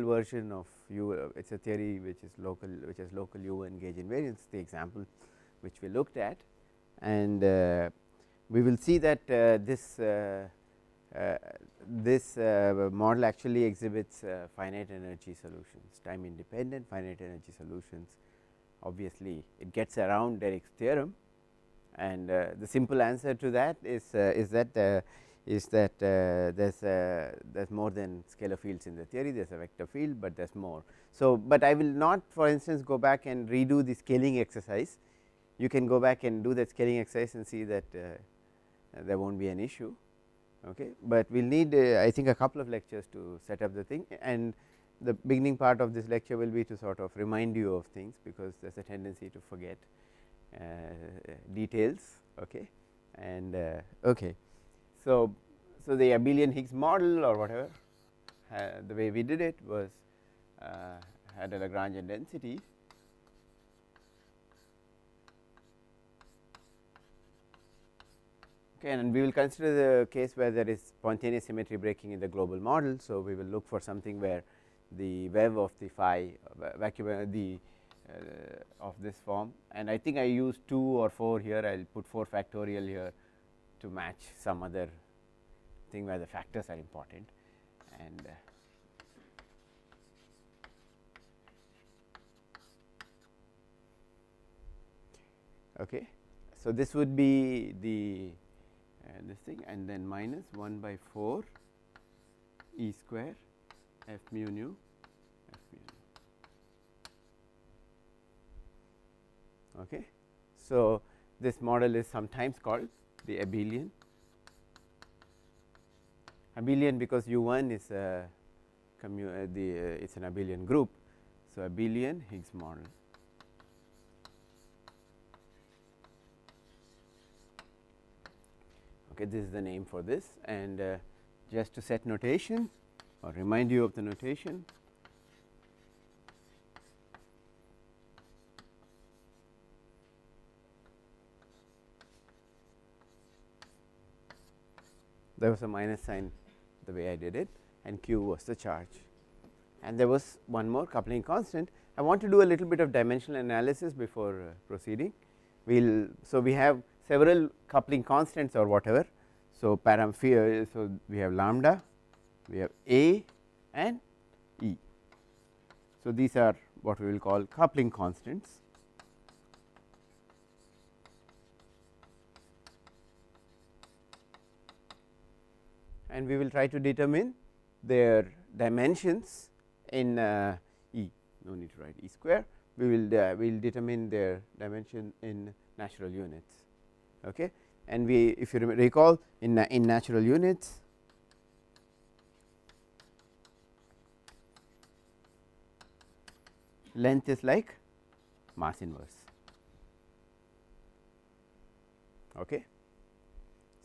version of U. It is a theory which is local, which has local U1 gauge invariance, the example which we looked at, and we will see that this model actually exhibits finite energy solutions, time independent finite energy solutions. Obviously, it gets around Derrick's theorem, and the simple answer to that is that there's more than scalar fields in the theory. There's a vector field, but there's more. So, but I will not, for instance, go back and redo the scaling exercise. You can go back and do that scaling exercise and see that there won't be an issue. Okay, but we'll need I think a couple of lectures to set up the thing, and the beginning part of this lecture will be to sort of remind you of things, because there is a tendency to forget details. Okay, and okay. So the abelian Higgs model or whatever, the way we did it was had a Lagrangian density, okay, and we will consider the case where there is spontaneous symmetry breaking in the global model. So we will look for something where the web of the phi vacuum of this form, and I think I used 2 or 4 here. I will put 4 factorial here to match some other thing where the factors are important, and okay. So this would be the this thing, and then minus 1 by 4 E square f mu nu. Okay. So this model is sometimes called the abelian. Abelian because U1 is a it's an abelian group. So abelian Higgs model. Okay, this is the name for this, and just to set notation or remind you of the notation. There was a minus sign the way I did it, and Q was the charge, and there was one more coupling constant. I want to do a little bit of dimensional analysis before proceeding. So we have several coupling constants or whatever. So so we have lambda, we have A and E. So these are what we will call coupling constants. And we will try to determine their dimensions in E. No need to write E square. We will determine their dimension in natural units. Okay, and if you recall, in natural units, length is like mass inverse. Okay,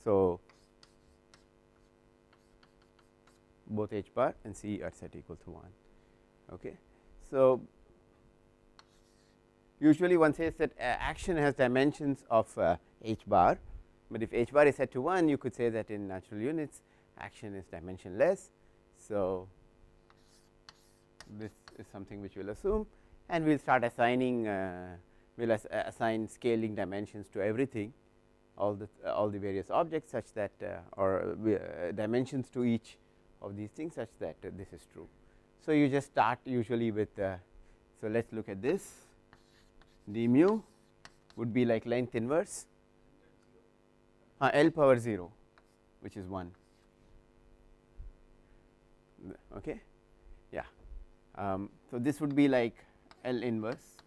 so both h bar and c are set equal to 1. Okay. So usually one says that action has dimensions of h bar, but if h bar is set to 1, you could say that in natural units action is dimensionless. So this is something which we will assume, and we will start assigning assign scaling dimensions to everything, all the various objects, such that or dimensions to each of these things such that this is true. So you just start usually with so let us look at this. D mu would be like length inverse L power 0, which is 1. Okay, yeah. So this would be like L inverse.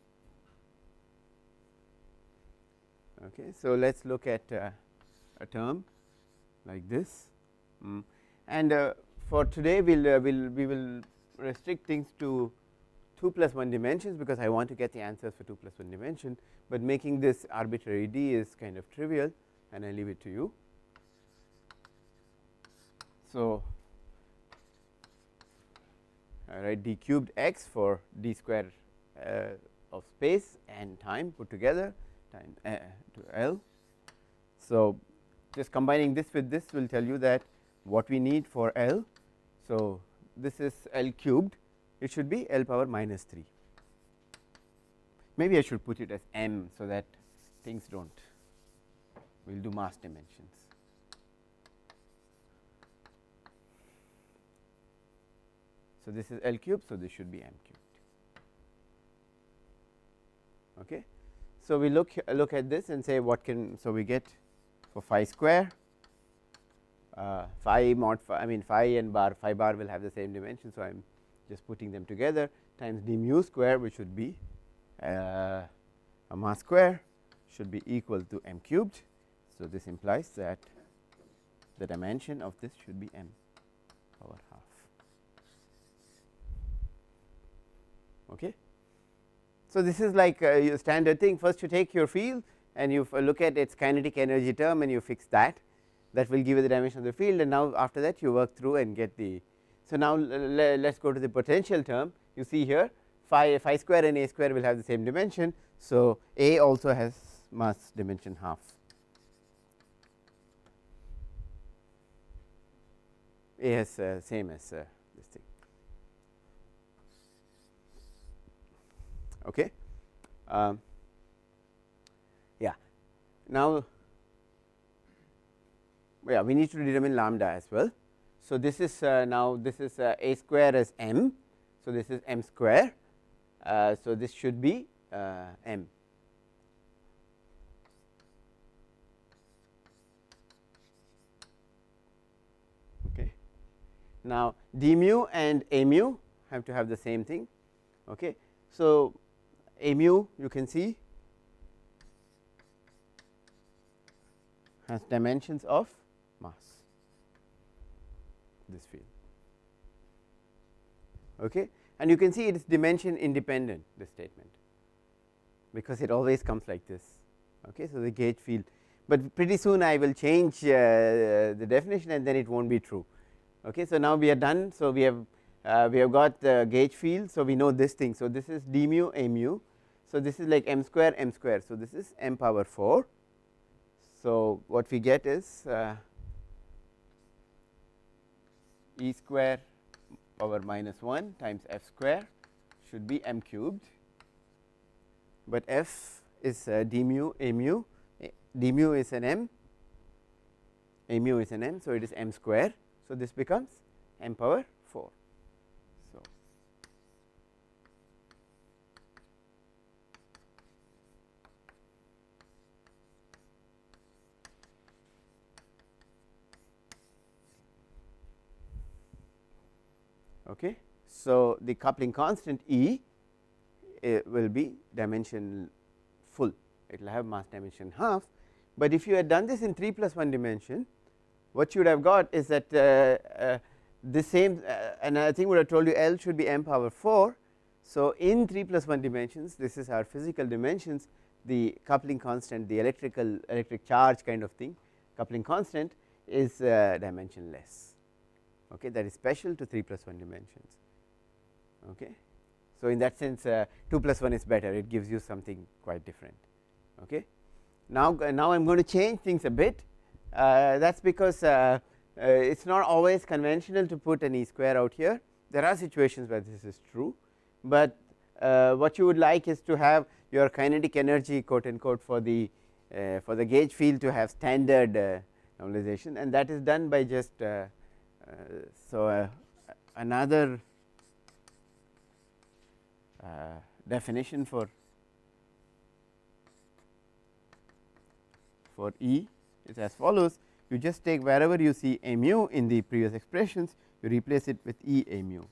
Okay, so let us look at a term like this, and for today we will restrict things to 2 plus 1 dimensions, because I want to get the answers for 2 plus 1 dimension, but making this arbitrary d is kind of trivial, and I leave it to you. So I write d cubed x for d square of space and time put together time to L. So just combining this with this will tell you that what we need for L. So this is L cubed, it should be L power minus 3. Maybe I should put it as m, so that things do not, we will do mass dimensions. So, this is L cubed, so this should be m cubed. Okay. So, we look at this and say what can, so we get for phi square, phi mod phi, I mean phi and bar, phi bar will have the same dimension. So, I am just putting them together times d mu square, which should be a mass square should be equal to m cubed. So, this implies that the dimension of this should be m power half. Okay. So, this is like a standard thing. First you take your field and you look at its kinetic energy term and you fix that, that will give you the dimension of the field, and now after that you work through and get the. So, now let us go to the potential term. You see here phi square and a square will have the same dimension. So, a also has mass dimension half. A has same as this thing. Okay. Yeah. Now, yeah, we need to determine lambda as well. So, this is now this is a square as m. So, this is m square. So, this should be m. Okay. Now, d mu and a mu have to have the same thing. Okay. So, a mu you can see has dimensions of mass, this field. Okay. And you can see it is dimension independent, this statement, because it always comes like this. Okay. So, the gauge field, but pretty soon I will change the definition and then it will not be true. Okay. So, now we are done. So, we have got the gauge field. So, we know this thing. So, this is d mu a mu. So, this is like m square m square. So, this is m power 4. So, what we get is e square power minus 1 times f square should be m cubed, but f is d mu a mu, d mu is an m, a mu is an m. So, it is m square. So, this becomes m power 4. So, okay. So, the coupling constant E will be dimension full, it will have mass dimension half, but if you had done this in 3+1 dimension, what you would have got is that the same and I think would have told you L should be m power 4. So, in 3+1 dimensions, this is our physical dimensions, the coupling constant, the electric charge kind of thing, coupling constant is dimensionless. Okay, that is special to 3+1 dimensions. Okay. So, in that sense 2+1 is better, it gives you something quite different. Okay. Now I am going to change things a bit, that is because it is not always conventional to put an e square out here. There are situations where this is true, but what you would like is to have your kinetic energy quote unquote for the gauge field to have standard normalization, and that is done by just another definition for E is as follows. You just take wherever you see a mu in the previous expressions, you replace it with E a mu.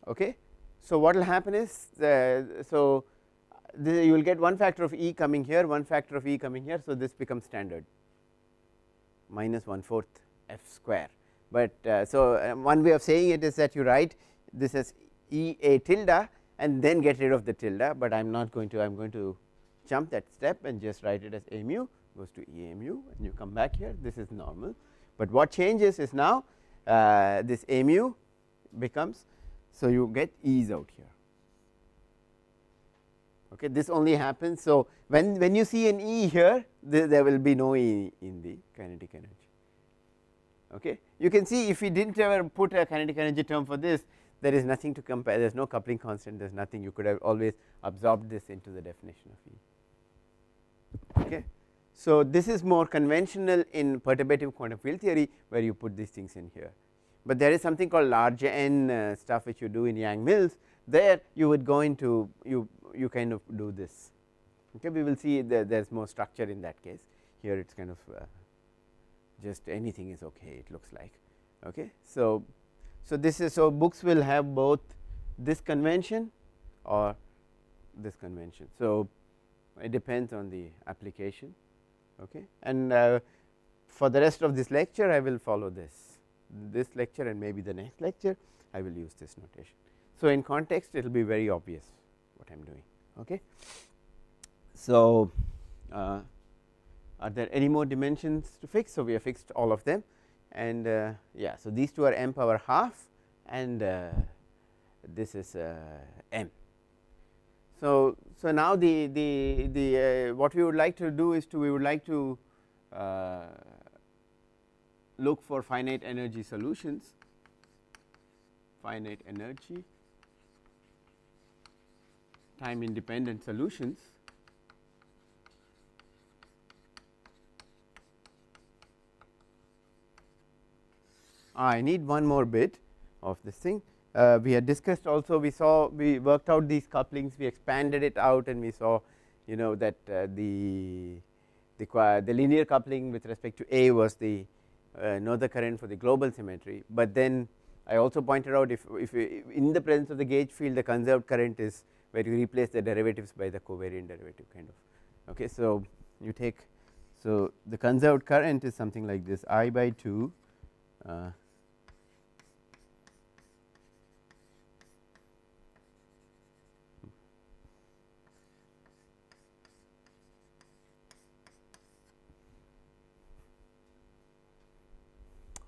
Okay. So, what will happen is you will get one factor of E coming here, one factor of E coming here. So, this becomes standard minus 1/4 f square, but one way of saying it is that you write this as E a tilde and then get rid of the tilde, but I am not going to, I am going to jump that step and just write it as a mu goes to E a mu, and you come back here, this is normal. But what changes is now this a mu becomes, so you get E's out here. Okay, this only happens. So, when you see an E here, there will be no E in the kinetic energy. Okay. You can see if we did not ever put a kinetic energy term for this, there is nothing to compare, there is no coupling constant, there is nothing, you could have always absorbed this into the definition of E. Okay. So, this is more conventional in perturbative quantum field theory, where you put these things in here, but there is something called large n stuff which you do in Yang-Mills, there you would go into you kind of do this. Okay. We will see that there is more structure in that case, here it is kind of just anything is okay, it looks like. Okay. So, this is, so books will have both this convention or this convention. So, it depends on the application. Okay. And for the rest of this lecture I will follow this lecture, and maybe the next lecture I will use this notation. So, in context it will be very obvious what I am doing. Okay. So, are there any more dimensions to fix? So, we have fixed all of them, and yeah. So, these two are m power half, and this is m. So, now the what we would like to do is we would like to look for finite energy solutions, finite energy time independent solutions. I need one more bit of this thing. We had discussed also, we worked out these couplings, we expanded it out, and we saw that the linear coupling with respect to A was the Noether current for the global symmetry, but then I also pointed out if in the presence of the gauge field the conserved current is where you replace the derivatives by the covariant derivative kind of. Okay. So, you take, so the conserved current is something like this, I by 2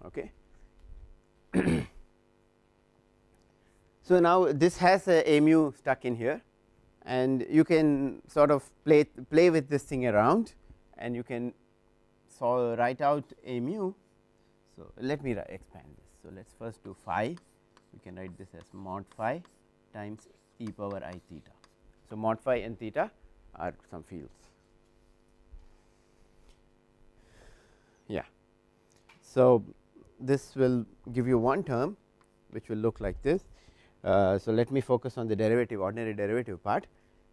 okay. So, now this has a mu stuck in here, and you can sort of play with this thing around, and you can write out a mu. So, let me expand this. So, let us first do phi, we can write this as mod phi times e power I theta. So, mod phi and theta are some fields. Yeah. So, this will give you one term which will look like this. So, let me focus on the derivative, ordinary derivative part.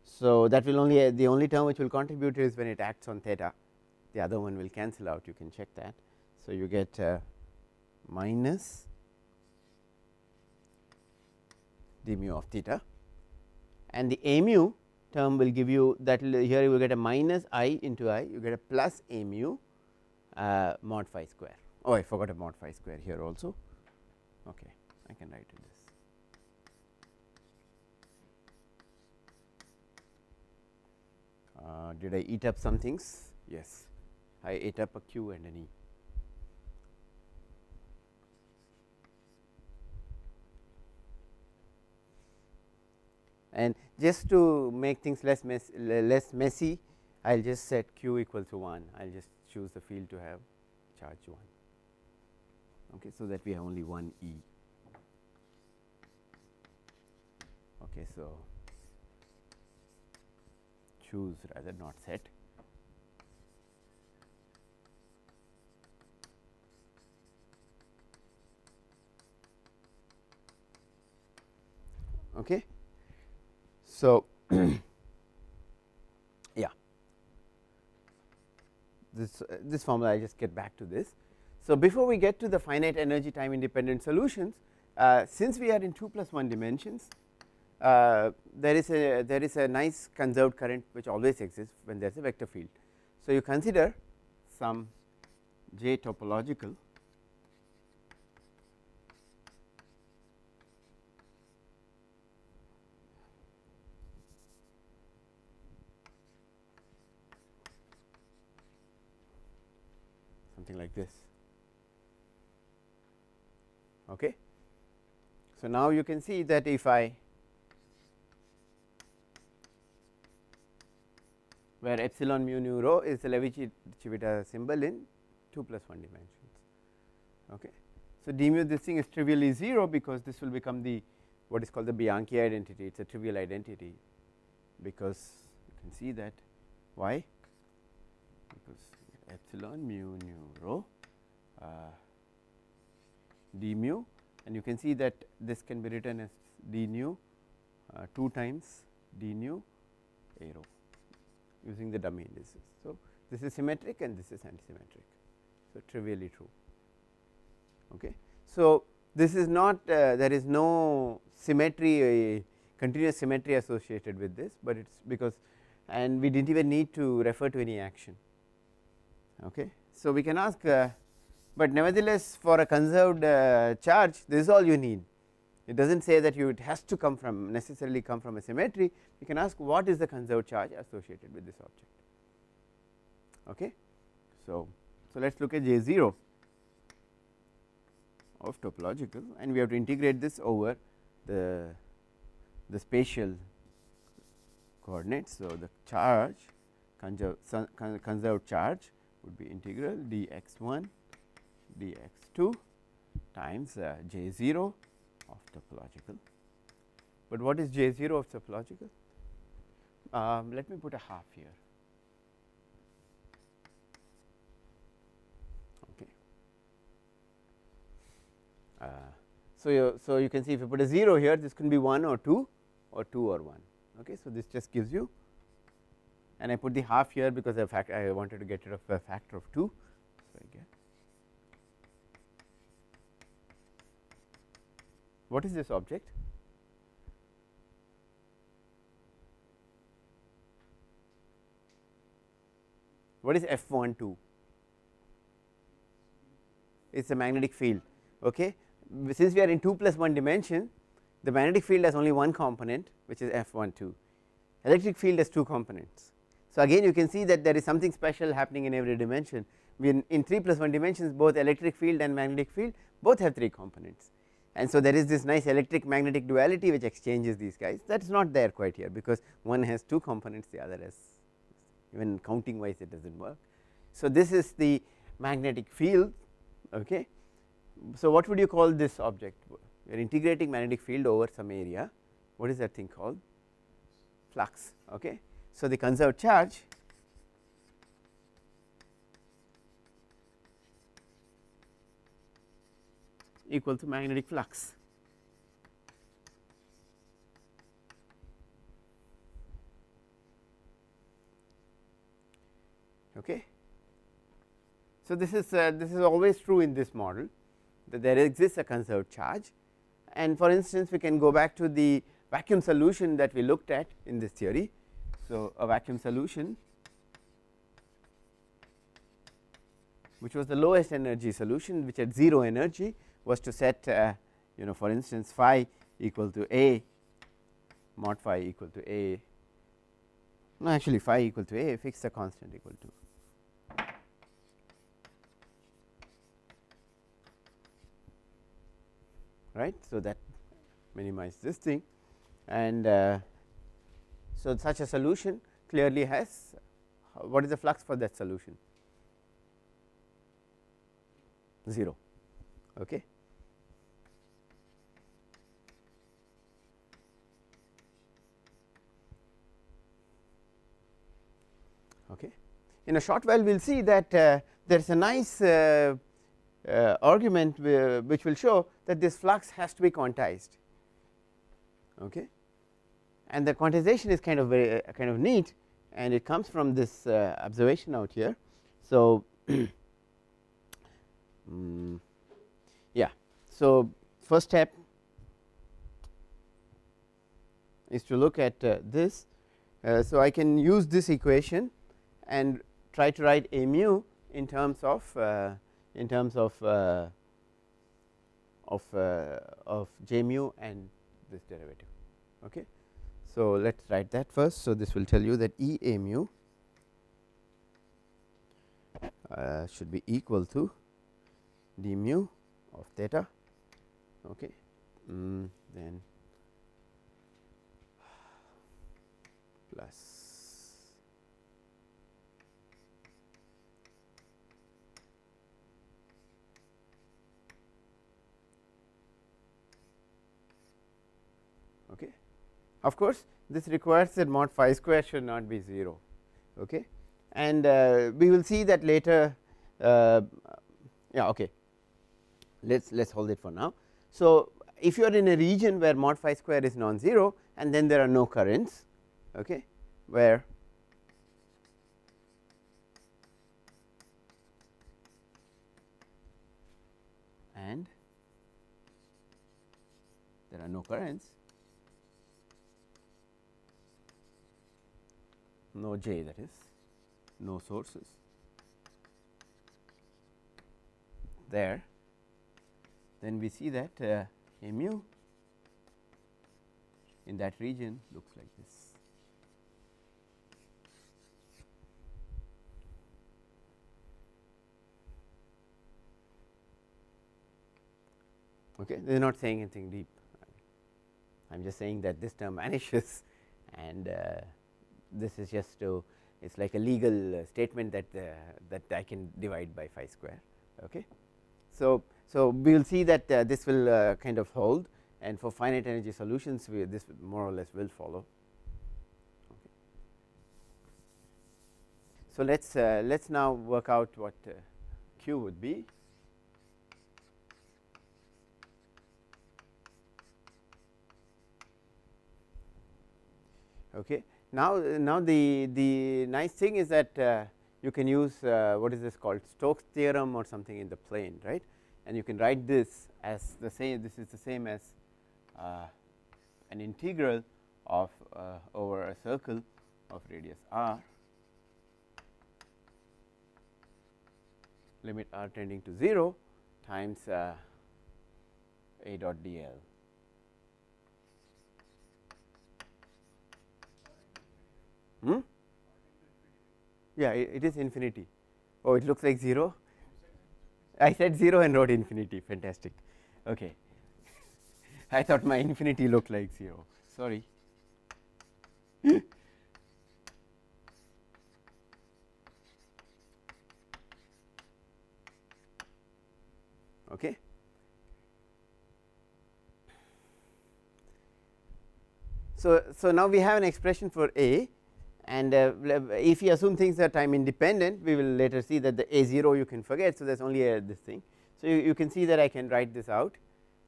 So, that will only the only term which will contribute is when it acts on theta, the other one will cancel out, you can check that. So, you get minus d mu of theta, and the a mu term will give you that, here you will get a minus I into I, you get a plus a mu mod phi square. Oh, I forgot a mod phi square here also. Okay, I can write this. Did I eat up some things? Yes, I ate up a q and an e. And just to make things less messy, I will just set q equal to 1, I will just choose the field to have charge 1. Okay, so that we have only one E. Okay, so choose rather, not set. Okay. So, yeah, this formula, I will just get back to this. So, before we get to the finite energy time independent solutions, since we are in 2+1 dimensions, there is a nice conserved current which always exists when there is a vector field. So, you consider some j topological something like this. Okay. So, now you can see that if I, where epsilon mu nu rho is the Levi-Civita symbol in 2+1 dimensions. Okay. So, d mu this thing is trivially 0 because this will become the what is called the Bianchi identity, it is a trivial identity, because you can see that why, because epsilon mu nu rho d mu, and you can see that this can be written as d nu 2 times d nu a rho using the dummy indices. So, this is symmetric and this is antisymmetric. So, trivially true. Okay. So, this is not there is no symmetry continuous symmetry associated with this, but it is because, and we did not even need to refer to any action. Okay. So, we can ask, but nevertheless for a conserved charge this is all you need. It does not say that it has to come from necessarily come from a symmetry. You can ask what is the conserved charge associated with this object. Okay. So, let us look at J0 of topological, and we have to integrate this over the spatial coordinates. So, the charge conserved charge would be integral dx1 dx2 times J0 of topological. But what is J0 of topological? Let me put a half here. Okay. So you can see if you put a 0 here, this can be 1 or 2 or 2 or 1. Okay. So, this just gives you, and I put the half here because I wanted to get rid of a factor of 2. So, I get what is this object? What is F12? It is a magnetic field. Okay. Since we are in 2 plus 1 dimension, the magnetic field has only one component, which is F12. Electric field has 2 components. So, again you can see that there is something special happening in every dimension. In 3 plus 1 dimensions, both electric field and magnetic field both have 3 components, and so there is this nice electric magnetic duality which exchanges these guys. That is not there quite here because one has 2 components, the other has, even counting wise it does not work. So, this is the magnetic field. Okay. So, what would you call this object? We are integrating magnetic field over some area. What is that thing called? Flux. Okay. So, the conserved charge equal to magnetic flux. Okay. So, this is always true in this model, that there exists a conserved charge, and for instance we can go back to the vacuum solution that we looked at in this theory. So, a vacuum solution which was the lowest energy solution, which had 0 energy, was to set for instance phi equal to a, mod phi equal to a, no actually phi equal to a, fix the constant equal to, right. So, that minimize this thing, and so such a solution clearly has, what is the flux for that solution? 0. Okay. Okay. In a short while we will see that there is a nice argument which will show that this flux has to be quantized. Okay. And the quantization is kind of neat, and it comes from this observation out here. So, yeah. So, first step is to look at this. So, I can use this equation and try to write a mu in terms of j mu and this derivative. Okay. So, let us write that first. So, this will tell you that E a mu should be equal to d mu of theta. Okay. Then plus Of course, this requires that mod phi square should not be 0, okay. And we will see that later. Yeah, okay, let's hold it for now. So if you are in a region where mod phi square is non-zero and then there are no currents, okay, where and there are no currents, no j, that is no sources there, then we see that a mu in that region looks like this. Okay, they are not saying anything deep. I am just saying that this term vanishes, and this is just to, it is like a legal statement that that I can divide by phi square. Okay. So we will see that this will kind of hold, and for finite energy solutions this more or less will follow. Okay. So let's now work out what Q would be. Okay. Now the nice thing is that you can use what is this called, Stokes theorem or something in the plane, right, and you can write this as the same, this is the same as an integral of over a circle of radius r, limit r tending to 0 times a dot dl. Yeah, it is infinity. Oh, it looks like 0. I said 0 and wrote infinity. Fantastic. Okay. I thought my infinity looked like 0. Sorry. Okay. So now we have an expression for A. And if you assume things are time independent, we will later see that the A0 you can forget. So there is only this thing. So you can see that I can write this out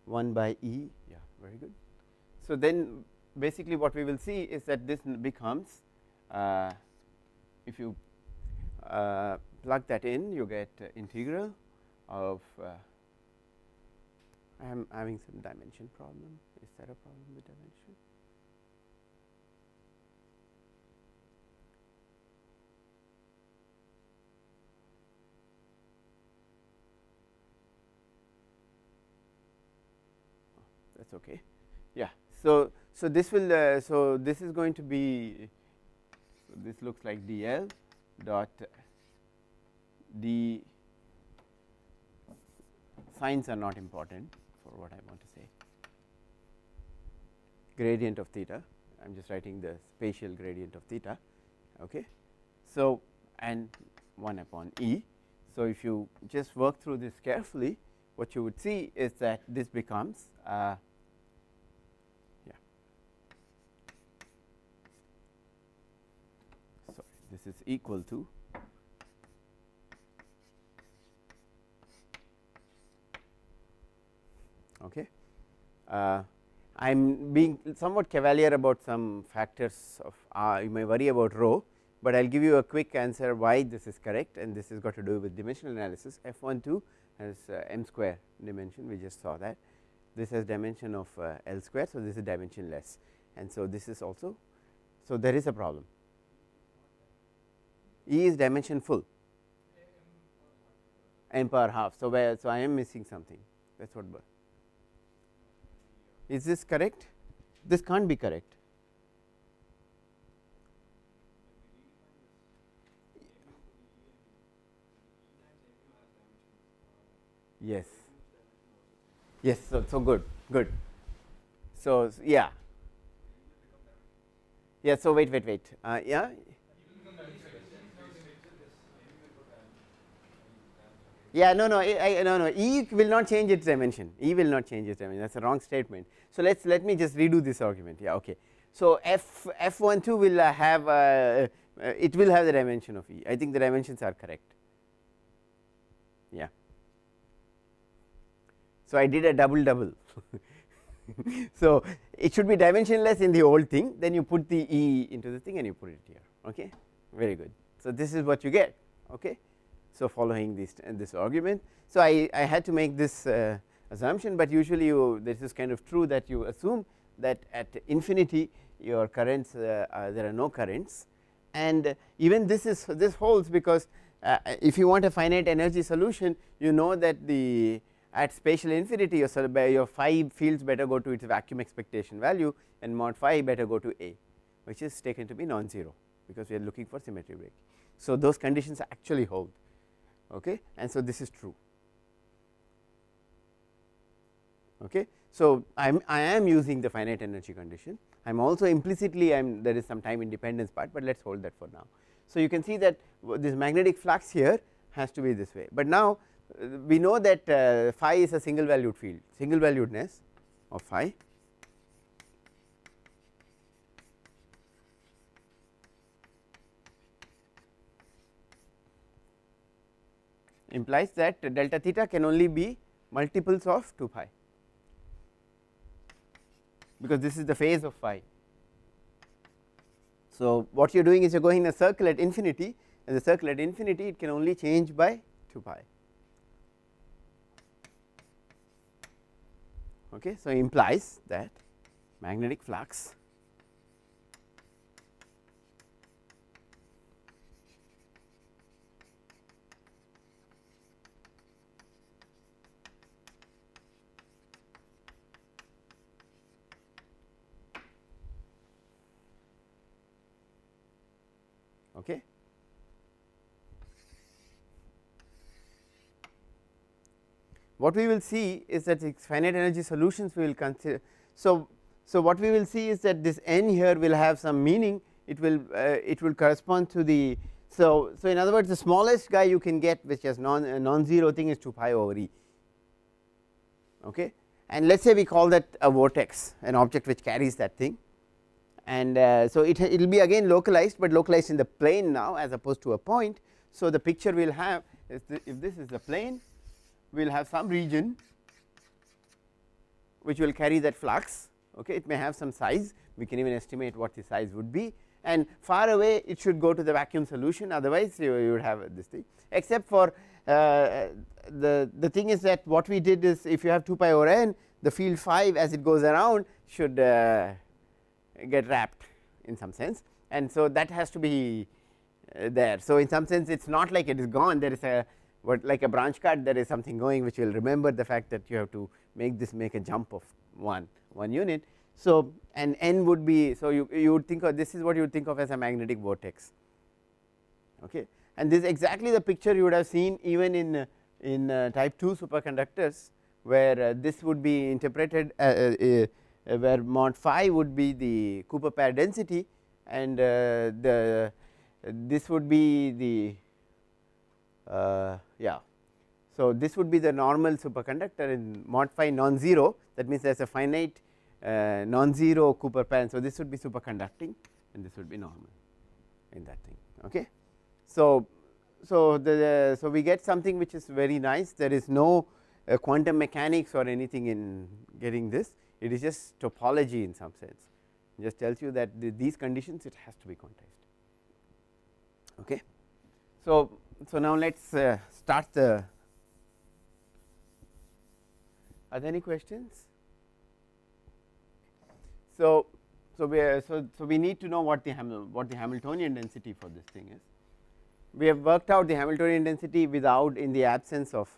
1 by E. Yeah, very good. So then basically what we will see is that this becomes, if you plug that in, you get integral of I am having some dimension problem. Is there a problem with dimension? That is okay. Yeah. So this will so this is going to be, so this looks like dl dot d, signs are not important for what I want to say, gradient of theta. I am just writing the spatial gradient of theta. Okay. So and 1 upon E. So if you just work through this carefully, what you would see is that this becomes this is equal to okay. I am being somewhat cavalier about some factors of R. You may worry about rho, but I will give you a quick answer why this is correct, and this has got to do with dimensional analysis. F12 has m square dimension, we just saw that. This has dimension of L square, so this is dimensionless, and so this is also, so there is a problem. E is dimension full, m power half. So I am missing something. That is what. Is this correct? This can't be correct. Yes. Yes. So good. So yeah. Yeah. So wait. Yeah. Yeah, no, E will not change its dimension. E will not change its dimension. That's a wrong statement. So let me just redo this argument. Yeah, okay. So F12 will have it will have the dimension of E. I think the dimensions are correct. Yeah. So I did a double. So it should be dimensionless in the old thing, then you put the E into the thing and you put it here. Okay, very good. So this is what you get. Okay, so following this argument, so I had to make this assumption, but usually this is kind of true that you assume that at infinity your currents there are no currents, and even this holds because if you want a finite energy solution, you know that the at spatial infinity your phi fields better go to its vacuum expectation value and mod phi better go to A, which is taken to be non-zero because we are looking for symmetry breaking. So those conditions actually hold. Okay, and so this is true. Okay, so I am using the finite energy condition. I am also implicitly there is some time independence part, but let us hold that for now. So you can see that this magnetic flux here has to be this way, but now we know that phi is a single valued field, single valuedness of phi implies that delta theta can only be multiples of 2 pi, because this is the phase of phi. So what you are doing is you are going in a circle at infinity, and the circle at infinity it can only change by 2 pi. Okay, so implies that magnetic flux okay. What we will see is that finite energy solutions we will consider. So what we will see is that this n here will have some meaning, it will correspond to the, so in other words the smallest guy you can get which has non-zero thing is 2 pi over E. Okay, and let us say we call that a vortex, an object which carries that thing, and so it will be again localized, but localized in the plane now as opposed to a point. So the picture we will have is if this is the plane, we will have some region which will carry that flux. Okay, it may have some size, we can even estimate what the size would be, and far away it should go to the vacuum solution, otherwise you would have this thing, except for the thing is that what we did is if you have 2 pi over n, the field 5 as it goes around should get wrapped in some sense, and so that has to be there. So in some sense it is not like it is gone, there is a like a branch cut, there is something going which will remember the fact that you have to make a jump of one unit. So and n would be, so you would think of this is what you would think of as a magnetic vortex. Okay, and this is exactly the picture you would have seen even in type 2 superconductors, where this would be interpreted where mod phi would be the Cooper pair density, and this would be the so this would be the normal superconductor in mod phi non-zero, that means there is a finite non-zero Cooper pair, so this would be superconducting and this would be normal in that thing. Okay, so we get something which is very nice, there is no quantum mechanics or anything in getting this, it is just topology in some sense, it just tells you that these conditions it has to be quantized. Okay, so now let us start the, are there any questions? So we need to know what the Hamiltonian density for this thing is. We have worked out the Hamiltonian density without, in the absence of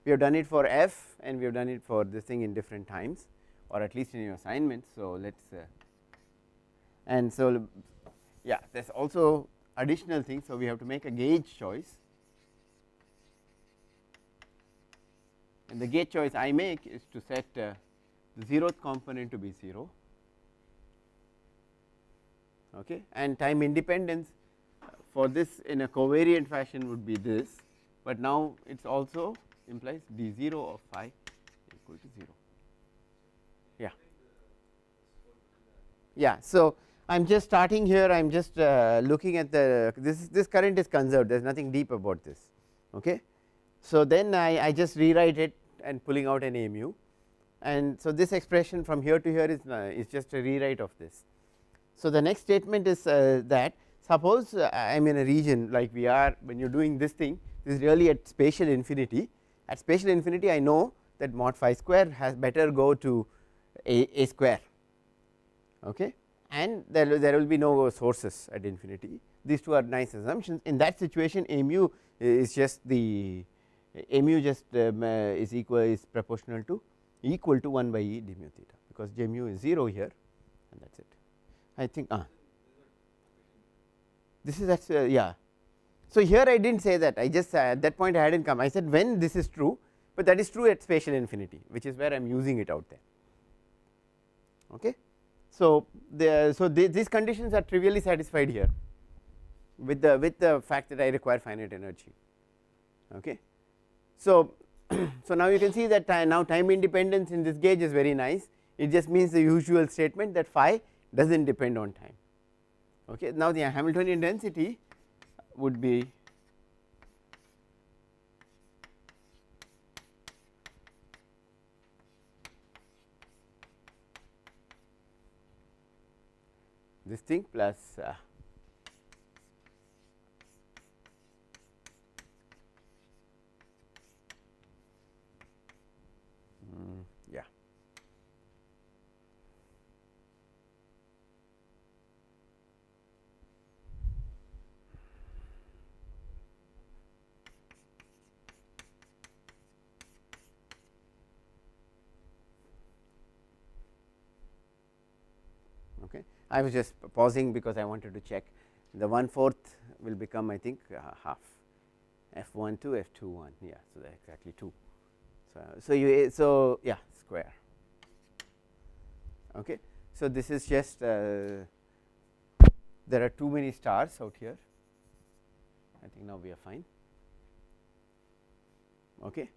we have done it for f and we have done it for this thing in different times, or at least in your assignments. So let us and so yeah, there is also additional things. So we have to make a gauge choice, and the gauge choice I make is to set the 0th component to be 0. Okay, and time independence for this in a covariant fashion would be this, but now it is also implies d0 of phi equal to 0. Yeah. Yeah. So, I am just starting here, I am just looking at the this current is conserved, there is nothing deep about this. Okay. So, then I just rewrite it and pulling out an a mu, and so this expression from here to here is just a rewrite of this. So, the next statement is that suppose I am in a region like we are when you are doing this thing, this is really at spatial infinity. At spatial infinity I know that mod phi square has better go to a square, okay, and there will be no sources at infinity. These two are nice assumptions. In that situation a mu is just the a mu just is proportional to equal to 1 by e d mu theta, because j mu is 0 here, and that is it. I think this is yeah. So, here I did not say that, I just at that point I had not come, I said when this is true, but that is true at spatial infinity, which is where I am using it out there. Okay. So, these conditions are trivially satisfied here with the fact that I require finite energy. Okay. So, so now you can see that now time independence in this gauge is very nice, it just means the usual statement that phi does not depend on time. Okay. Now, the Hamiltonian density would be this thing plus yeah. Okay. I was just pausing because I wanted to check the 1/4 will become I think half f12 f21, yeah. So, that is exactly 2. So yeah, square. Okay. So, this is just there are too many stars out here, I think now we are fine. Okay.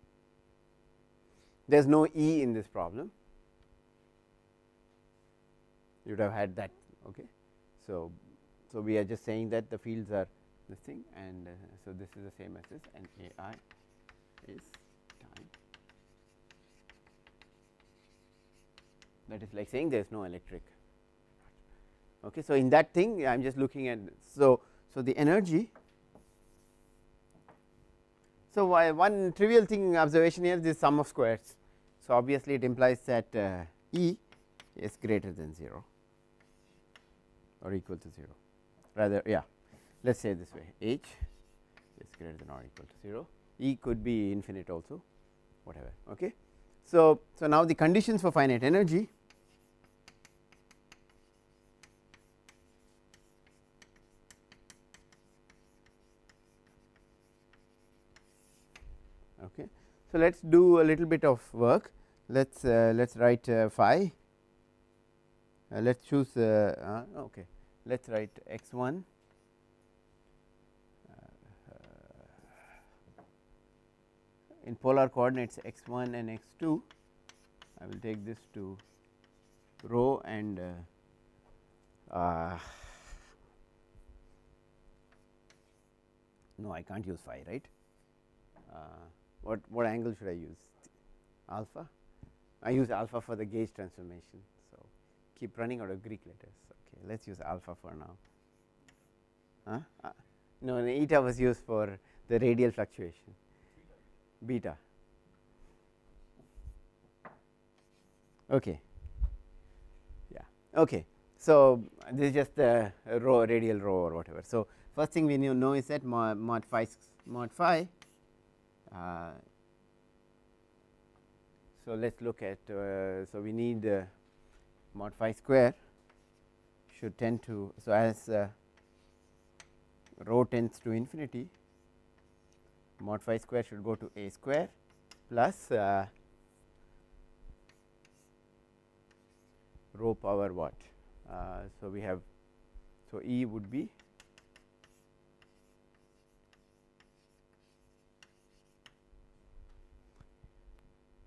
There is no E in this problem, you would have had that. Okay. So, we are just saying that the fields are this thing, and so this is the same as this, and A I is time. That is like saying there is no electric. Okay. So, in that thing I am just looking at, so the energy. So, one trivial thing observation here is this sum of squares. So, obviously it implies that E is greater than 0 or equal to 0, rather, yeah, let us say this way, H is greater than or equal to 0, E could be infinite also, whatever. Okay. So, now the conditions for finite energy okay. So, let us do a little bit of work, let us write phi, let us choose okay, let us write x1 in polar coordinates x1 and x2. I will take this to rho and no, I can't use phi, right. What angle should I use? Alpha? I use alpha for the gauge transformation. So, keep running out of Greek letters. Okay, let us use alpha for now. No, eta was used for the radial fluctuation. Beta. Okay. Yeah. Okay. So, this is just the rho, radial rho or whatever. So, first thing we know is that mod phi. So, let us look at so we need mod phi square should tend to, so as rho tends to infinity, mod phi square should go to a square plus rho power what. So, we have, so E would be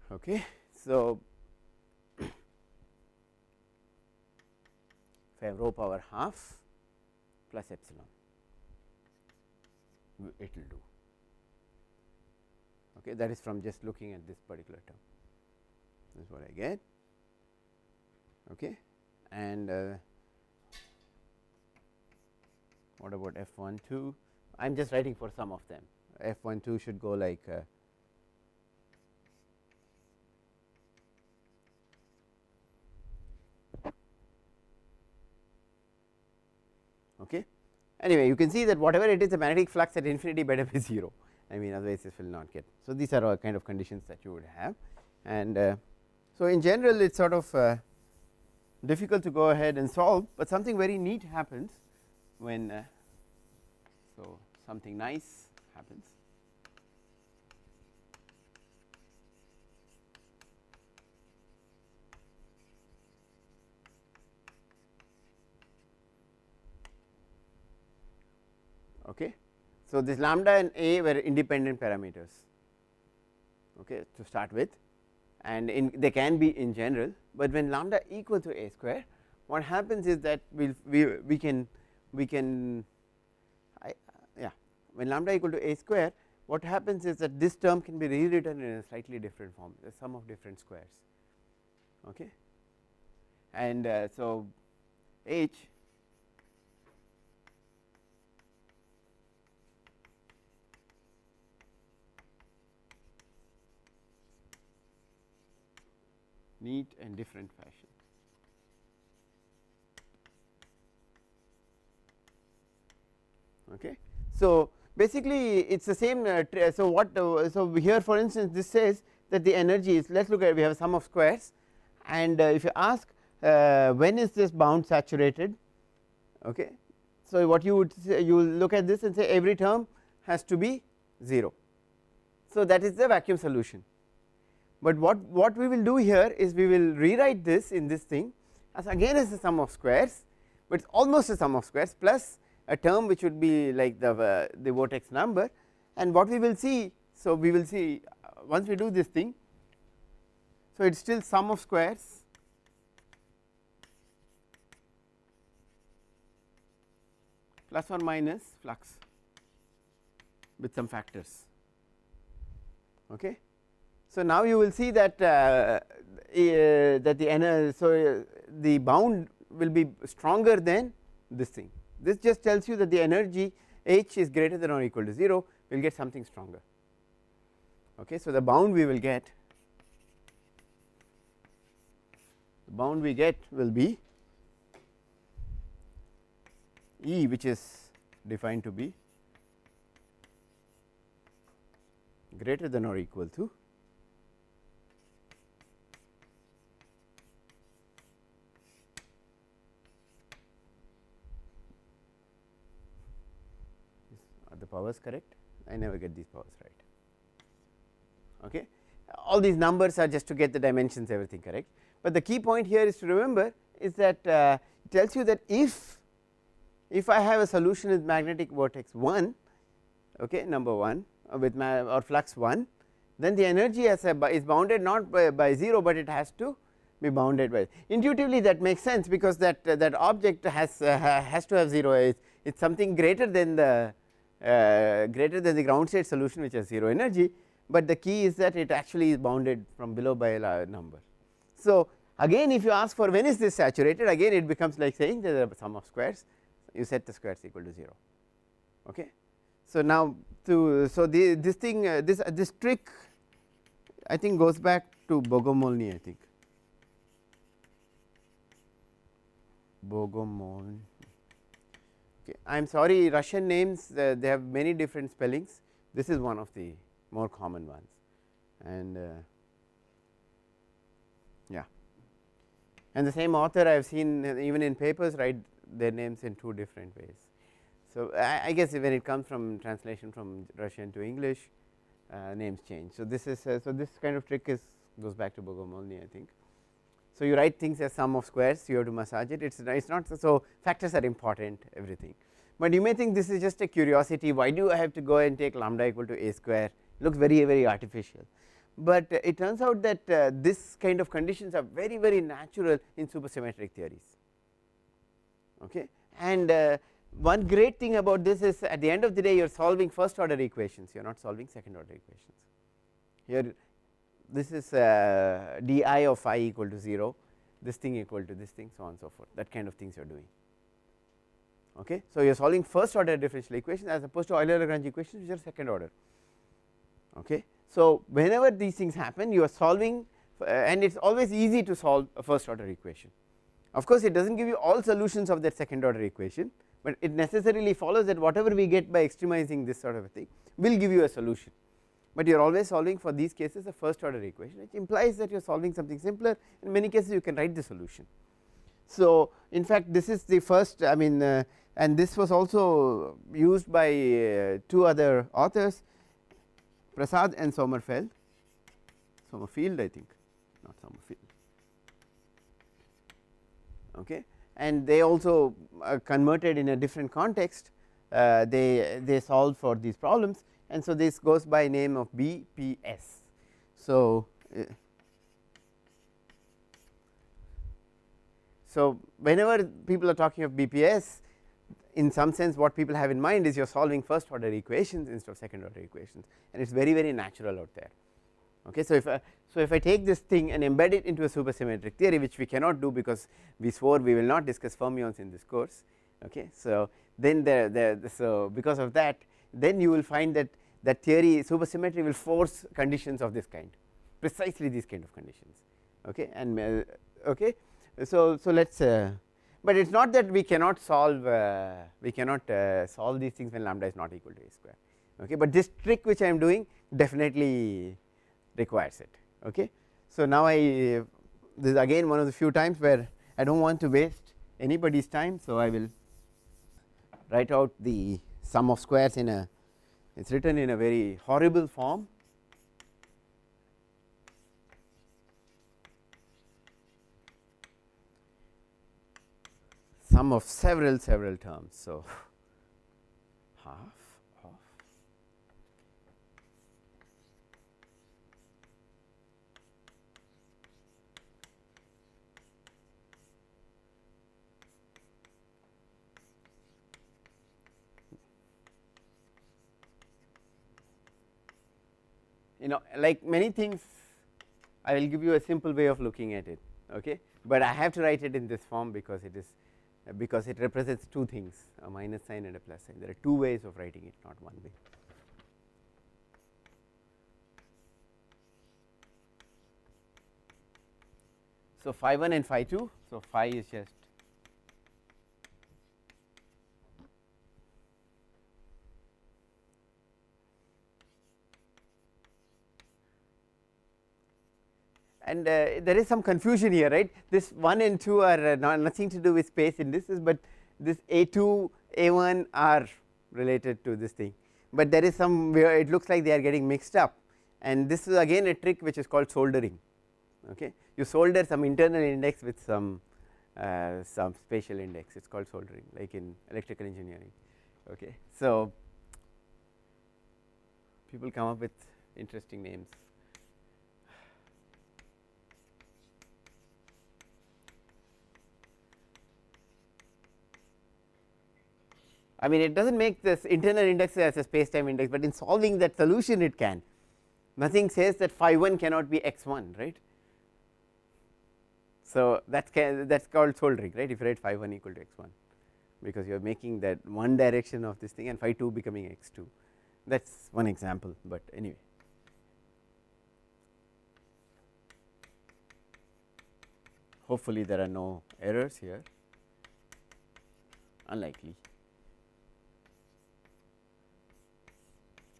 okay. So, rho power half plus epsilon, it will do. Okay, that is from just looking at this particular term. This is what I get. Okay, and what about F12? I am just writing for some of them. F12 should go like okay. Anyway, you can see that whatever it is, the magnetic flux at infinity better be 0. I mean, otherwise this will not get. So, these are all kind of conditions that you would have, and so in general it is sort of difficult to go ahead and solve, but something very neat happens when so something nice happens. Okay. So, this lambda and a were independent parameters, okay, to start with, and they can be in general, but when lambda equal to a square, what happens is that we can when lambda equal to a square, what happens is that this term can be rewritten in a slightly different form, the sum of different squares, okay, and so h neat and different fashion. Okay. So, basically it is the same. So, what so here for instance this says that the energy is, let us look at, we have a sum of squares, and if you ask when is this bound saturated, okay. So, what you would say, you will look at this and say every term has to be 0. So, that is the vacuum solution. But what we will do here is we will rewrite this in this thing as again as the sum of squares, but it is almost a sum of squares plus a term which would be like the vortex number, and what we will see. So, we will see once we do this thing. So, it is still sum of squares plus or minus flux with some factors. Okay. So, now you will see that the bound will be stronger than this thing. This just tells you that the energy H is greater than or equal to 0, we will get something stronger. Okay. So, the bound we will get, will be E, which is defined to be greater than or equal to the powers correct. I never get these powers right. Okay. All these numbers are just to get the dimensions everything correct, but the key point here is to remember is that it tells you that if I have a solution with magnetic vortex 1, okay, number 1 with or flux 1, then the energy is bounded not by 0, but it has to be bounded by. Intuitively that makes sense, because that object has to have 0. It is something greater than the ground state solution which has 0 energy, but the key is that it actually is bounded from below by a number. So, again if you ask for when is this saturated, again it becomes like saying there are sum of squares, you set the squares equal to 0. Okay. So, now this thing this trick I think goes back to Bogomolny, I think Bogomolny. Okay. I am sorry, Russian names they have many different spellings, this is one of the more common ones, and yeah, and the same author I have seen even in papers write their names in 2 different ways. So, I guess when it comes from translation from Russian to English, names change. So, this is so this kind of trick goes back to Bogomolny, I think. So, you write things as sum of squares, you have to massage it, it is not so factors are important everything, but you may think this is just a curiosity, why do I have to go and take lambda equal to a square, looks very artificial, but it turns out that this kind of conditions are very natural in supersymmetric theories. Okay. And one great thing about this is at the end of the day you are solving first order equations, you are not solving second order equations. Here this is di of phi equal to 0, this thing equal to this thing, so on and so forth, that kind of things you are doing. Okay. So, you are solving first order differential equations as opposed to Euler-Lagrange equations which are second order. Okay. So, whenever these things happen you are solving and it is always easy to solve a first order equation. Of course, it does not give you all solutions of that second order equation, but it necessarily follows that whatever we get by extremizing this sort of a thing will give you a solution, but you are always solving for these cases a first order equation, which implies that you are solving something simpler. In many cases you can write the solution. So, in fact, this is the first, I mean and this was also used by two other authors, Prasad and Sommerfield I think, not Sommerfield. Okay. And they also converted in a different context, they solved for these problems, and so this goes by name of BPS. So, whenever people are talking of BPS, in some sense what people have in mind is you are solving first order equations instead of second order equations, and it is very very natural out there. Okay. So, if I take this thing and embed it into a supersymmetric theory, which we cannot do because we swore we will not discuss fermions in this course. Okay. So, then so because of that, then you will find that that theory supersymmetry will force conditions of this kind, precisely these kind of conditions. Okay. And okay. So let us but it is not that we cannot solve solve these things when lambda is not equal to a square. Okay. But this trick which I am doing definitely requires it. Okay. So, now this is again one of the few times where I do not want to waste anybody's time. So, I will write out the sum of squares in a, it is written in a very horrible form. Sum of several terms. So, half of like many things I will give you a simple way of looking at it. Okay. But I have to write it in this form because it is because it represents two things, a minus sign and a plus sign. There are two ways of writing it, not one way. So, phi 1 and phi 2. So, phi is just and there is some confusion here, right. This 1 and 2 are nothing to do with space indices, but this A2 A1 are related to this thing, but there is some where it looks like they are getting mixed up, and this is again a trick which is called soldering. Okay. You solder some internal index with some spatial index, it is called soldering, like in electrical engineering. Okay. So, people come up with interesting names. I mean, it does not make this internal index as a space time index, but in solving that solution it can. Nothing says that phi 1 cannot be x 1, right. So, that is called soldering, right, if you write phi 1 equal to x 1, because you are making that one direction of this thing and phi 2 becoming x 2, that is one example, but anyway. Hopefully, there are no errors here, unlikely.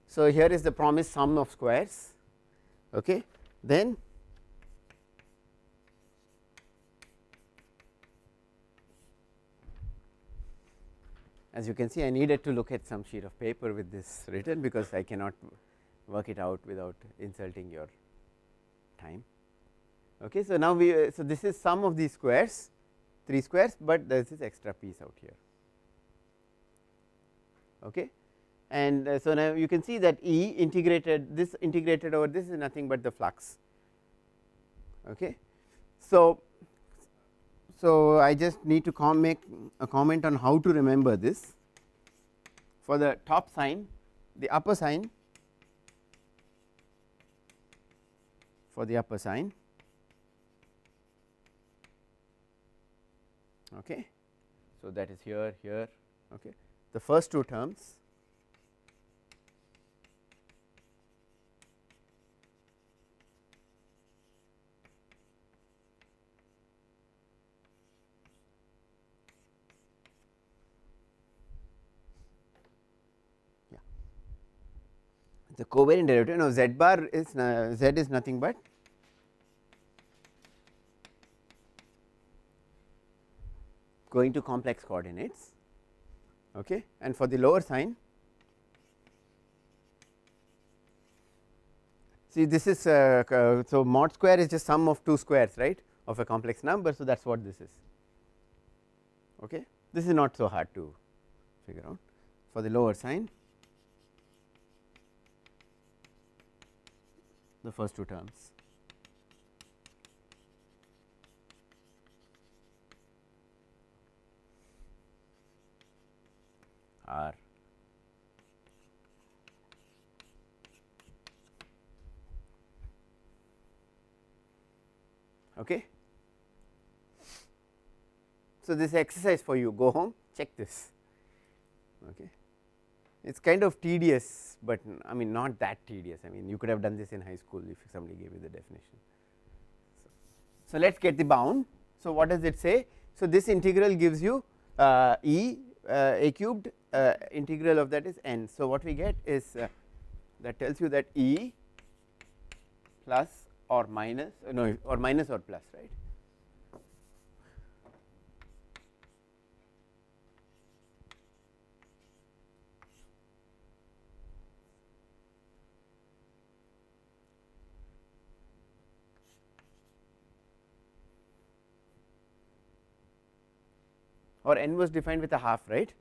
So, here is the promised sum of squares. Okay. Then as you can see, I needed to look at some sheet of paper with this written, because I cannot work it out without insulting your time. Okay. So, now so this is sum of these squares, 3 squares, but there is this extra piece out here. Okay. And so, now you can see that E integrated, this integrated over this is nothing but the flux. Okay. So, So, I just need to make a comment on how to remember this. For the top sign, the upper sign, for the upper sign, okay. So, that is here, here, okay. The first two terms the covariant derivative. Now, z bar is z is nothing but going to complex coordinates, okay. And for the lower sign, see this is so mod square is just sum of two squares, right, of a complex number. So, that is what this is, okay. This is not so hard to figure out. For the lower sign, the first two terms, are okay. So, this exercise for you, go home, check this, okay. It is kind of tedious, but I mean not that tedious. I mean you could have done this in high school if somebody gave you the definition. So, let us get the bound. So, what does it say? So, this integral gives you e a cubed, integral of that is n. So, what we get is that tells you that e plus or minus no or minus or plus, right. Or n was defined with a half, right,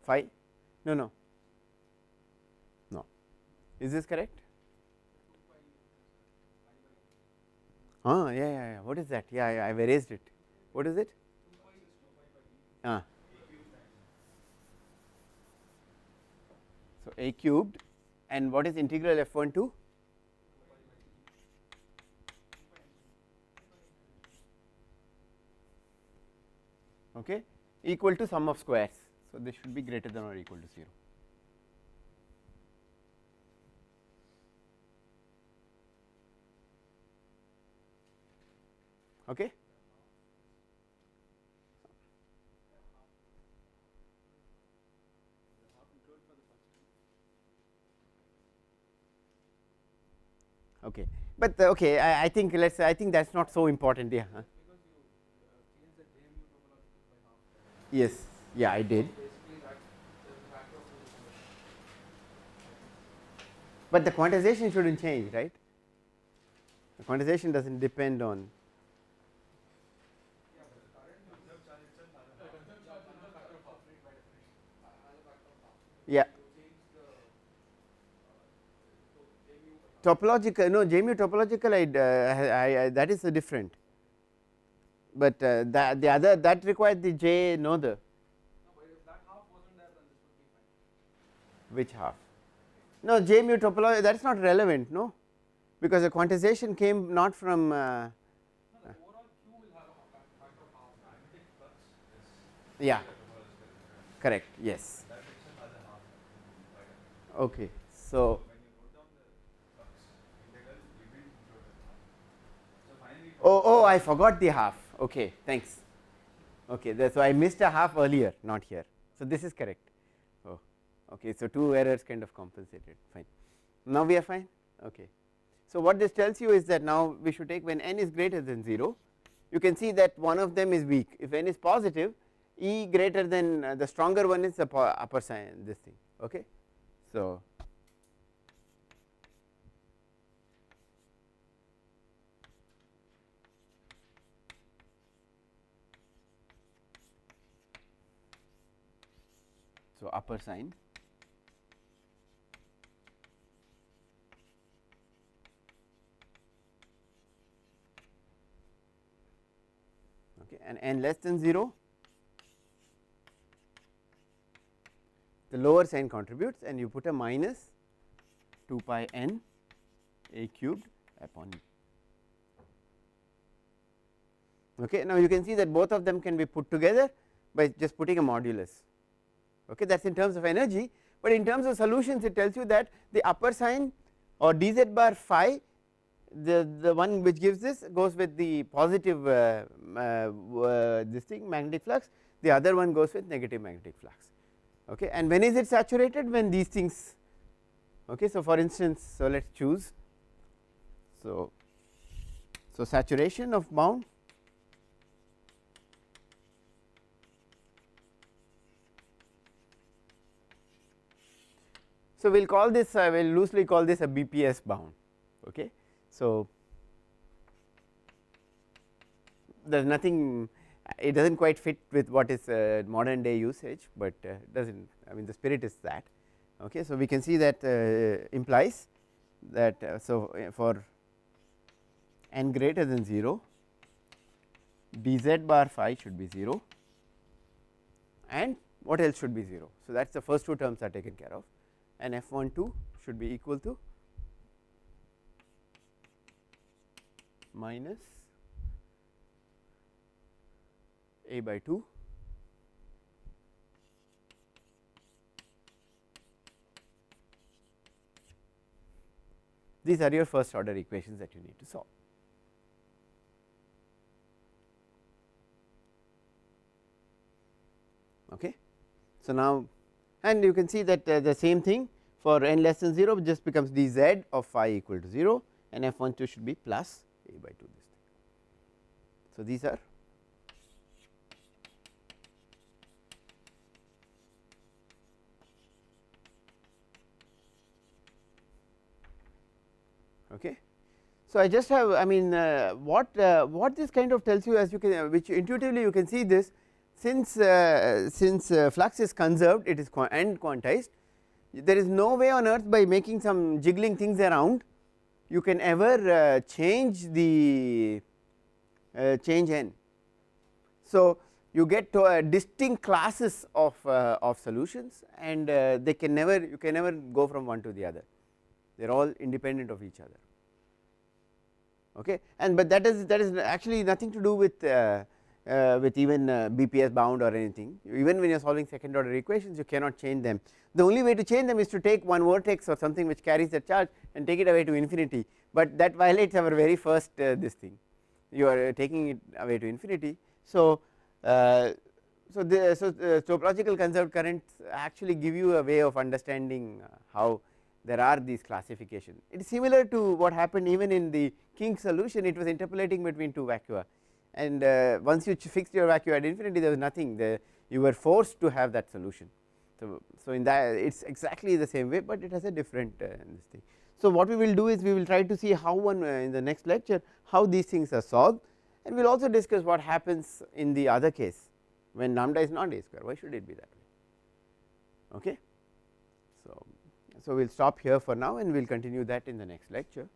phi, no, is this correct? Yeah, what is that? Yeah, I have erased it. What is it? So, a cubed, and what is integral f1 to? Okay, equal to sum of squares. So, this should be greater than or equal to 0. Okay. Okay, but okay, I think I think that is not so important. Yeah. Yes, yeah, I did. But the quantization should not change, right? The quantization does not depend on. Yeah. Topological, no, J mu topological, I that is different. But the other that required the J, no, the. No, but if that half wasn't there, then this would be fine. Which half? No, J mu topology, that is not relevant, no, because the quantization came not from. No, the overall Q will have a factor of half. Magnetic flux is. Yeah. Correct. Yes. That itself has a half. Okay. So. Oh, I forgot the half. Okay, thanks. Okay, so I missed a half earlier, not here. So this is correct. Oh, okay. So two errors kind of compensated. Fine. Now we are fine. Okay. So what this tells you is that now we should take when n is greater than 0. You can see that one of them is weak. If n is positive, E greater than the stronger one is the upper sign. This thing. Okay. So. So, upper sign and n less than 0, the lower sign contributes and you put a minus 2 pi n a cubed upon e. Okay. Now, you can see that both of them can be put together by just putting a modulus. Okay. That is in terms of energy, but in terms of solutions it tells you that the upper sign or dz bar phi, the one which gives this goes with the positive this thing magnetic flux, the other one goes with negative magnetic flux. Okay. And when is it saturated? When these things. Okay. So, for instance, so let us choose. So saturation of bound so we will call this we will loosely call this a BPS bound. Okay. So there is nothing, it does not quite fit with what is modern day usage, but does not, I mean the spirit is that. Okay. So we can see that implies that so for n greater than 0 dz bar phi should be 0 and what else should be 0. So that is the first two terms are taken care of, and f12 should be equal to minus a by 2 these are your first order equations that you need to solve. Okay. So now, and you can see that the same thing for n less than 0 just becomes dz of phi equal to 0 and f12 should be plus a by 2 this thing. So these are okay. So I just have, I mean what this kind of tells you, as you can which intuitively you can see this, since flux is conserved, it is and quantized, there is no way on earth by making some jiggling things around you can ever change the change n. So you get distinct classes of solutions, and they can never, you can never go from one to the other, they are all independent of each other. Okay. And but that is actually nothing to do with even BPS bound or anything. Even when you are solving second order equations, you cannot change them. The only way to change them is to take one vortex or something which carries the charge and take it away to infinity, but that violates our very first this thing, you are taking it away to infinity. So topological conserved currents actually give you a way of understanding how there are these classifications. It is similar to what happened even in the King solution, it was interpolating between two vacua, and once you fixed your vacuum at infinity, there was nothing, you were forced to have that solution. So in that it is exactly the same way, but it has a different this thing. So what we will do is we will try to see how one in the next lecture how these things are solved, and we will also discuss what happens in the other case when lambda is not a square, why should it be that way. Okay. So we will stop here for now and we will continue that in the next lecture.